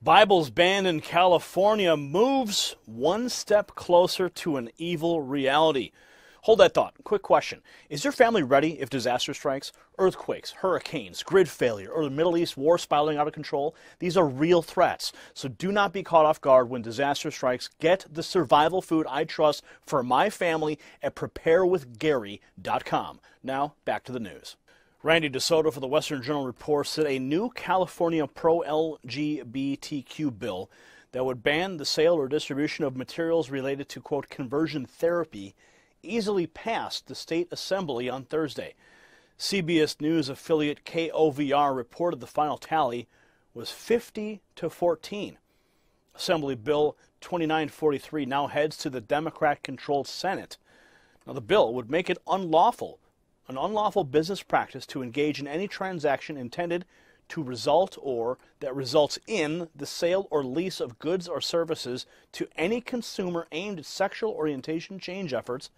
Bibles banned in California moves one step closer to an evil reality. Hold that thought. Quick question. Is your family ready if disaster strikes? Earthquakes, hurricanes, grid failure, or the Middle East war spiraling out of control? These are real threats. So do not be caught off guard when disaster strikes. Get the survival food I trust for my family at preparewithgary.com. Now, back to the news. Randy DeSoto for the Western Journal Report said a new California pro-LGBTQ bill that would ban the sale or distribution of materials related to, quote, conversion therapy easily passed the state assembly on Thursday. CBS News affiliate KOVR reported the final tally was 50-14. Assembly Bill 2943 now heads to the Democrat-controlled Senate. Now, the bill would make it an unlawful business practice to engage in any transaction intended to result or that results in the sale or lease of goods or services to any consumer aimed at sexual orientation change efforts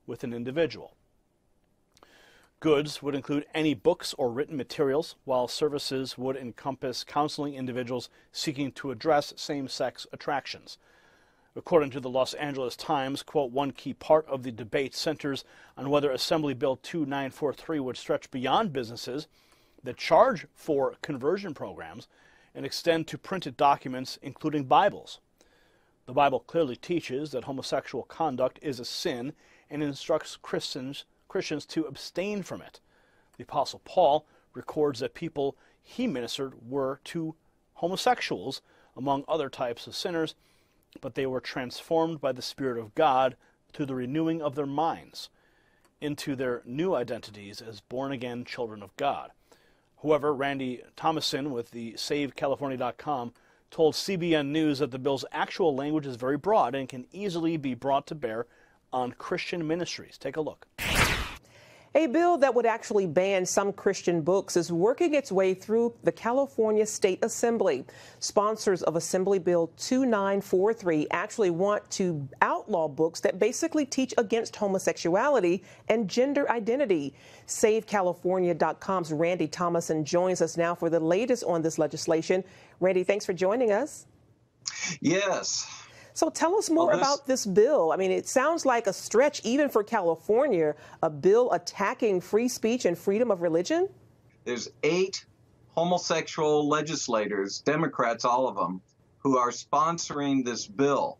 with an individual. Goods would include any books or written materials, while services would encompass counseling individuals seeking to address same-sex attractions. According to the Los Angeles Times, quote, one key part of the debate centers on whether Assembly Bill 2943 would stretch beyond businesses that charge for conversion programs and extend to printed documents, including Bibles. The Bible clearly teaches that homosexual conduct is a sin and instructs Christians to abstain from it. The Apostle Paul records that people he ministered were to homosexuals, among other types of sinners, but they were transformed by the Spirit of God through the renewing of their minds into their new identities as born-again children of God. However, Randy Thomason with the SaveCalifornia.com told CBN News that the bill's actual language is very broad and can easily be brought to bear on Christian ministries. Take a look. A bill that would actually ban some Christian books is working its way through the California State Assembly. Sponsors of Assembly Bill 2943 actually want to outlaw books that basically teach against homosexuality and gender identity. SaveCalifornia.com's Randy Thomason joins us now for the latest on this legislation. Randy, thanks for joining us. Yes. So tell us more about this bill. I mean, it sounds like a stretch even for California, a bill attacking free speech and freedom of religion. There's 8 homosexual legislators, Democrats, all of them, who are sponsoring this bill.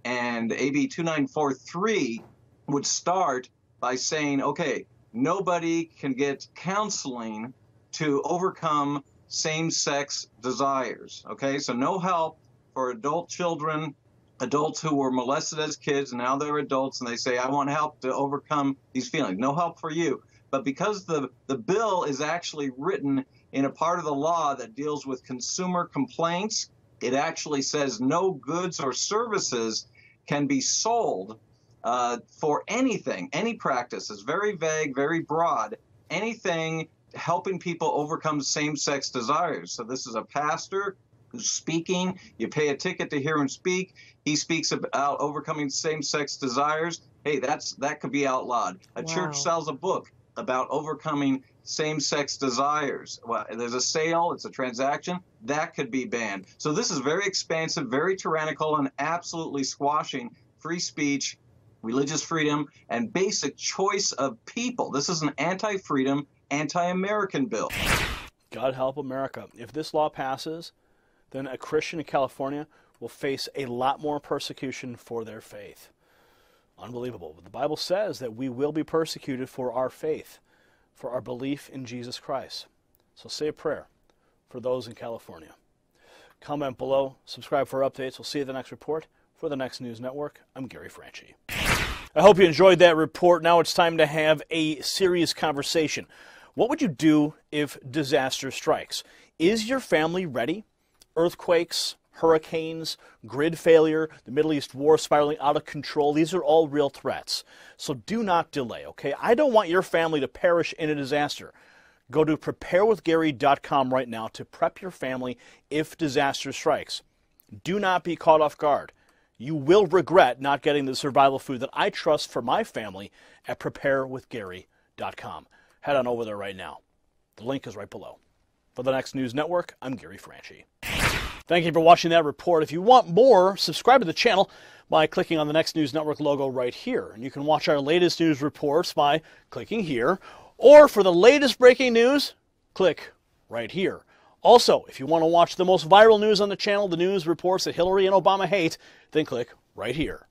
And AB 2943 would start by saying, okay, nobody can get counseling to overcome same-sex desires. Okay, so no help for adult children, adults who were molested as kids, and now they're adults, and they say, I want help to overcome these feelings. No help for you. But because the bill is actually written in a part of the law that deals with consumer complaints, it actually says no goods or services can be sold for anything, any practice. It's very vague, very broad, anything helping people overcome same-sex desires. So this is a pastor who's speaking. You pay a ticket to hear him speak. He speaks about overcoming same-sex desires. Hey, that could be outlawed. A church sells a book about overcoming same-sex desires. Well, there's a sale, it's a transaction, that could be banned. So this is very expansive, very tyrannical, and absolutely squashing free speech, religious freedom, and basic choice of people. This is an anti-freedom, anti-American bill. God help America. If this law passes, then a Christian in California will face a lot more persecution for their faith. Unbelievable. But the Bible says that we will be persecuted for our faith, for our belief in Jesus Christ. So say a prayer for those in California. Comment below, subscribe for updates. We'll see you at the next report. For the Next News Network, I'm Gary Franchi. I hope you enjoyed that report. Now it's time to have a serious conversation. What would you do if disaster strikes? Is your family ready? Earthquakes, hurricanes, grid failure, the Middle East war spiraling out of control. These are all real threats. So do not delay, okay? I don't want your family to perish in a disaster. Go to preparewithgary.com right now to prep your family if disaster strikes. Do not be caught off guard. You will regret not getting the survival food that I trust for my family at preparewithgary.com. Head on over there right now. The link is right below. For the Next News Network, I'm Gary Franchi. Thank you for watching that report. If you want more, subscribe to the channel by clicking on the Next News Network logo right here. And you can watch our latest news reports by clicking here. Or for the latest breaking news, click right here. Also, if you want to watch the most viral news on the channel, the news reports that Hillary and Obama hate, then click right here.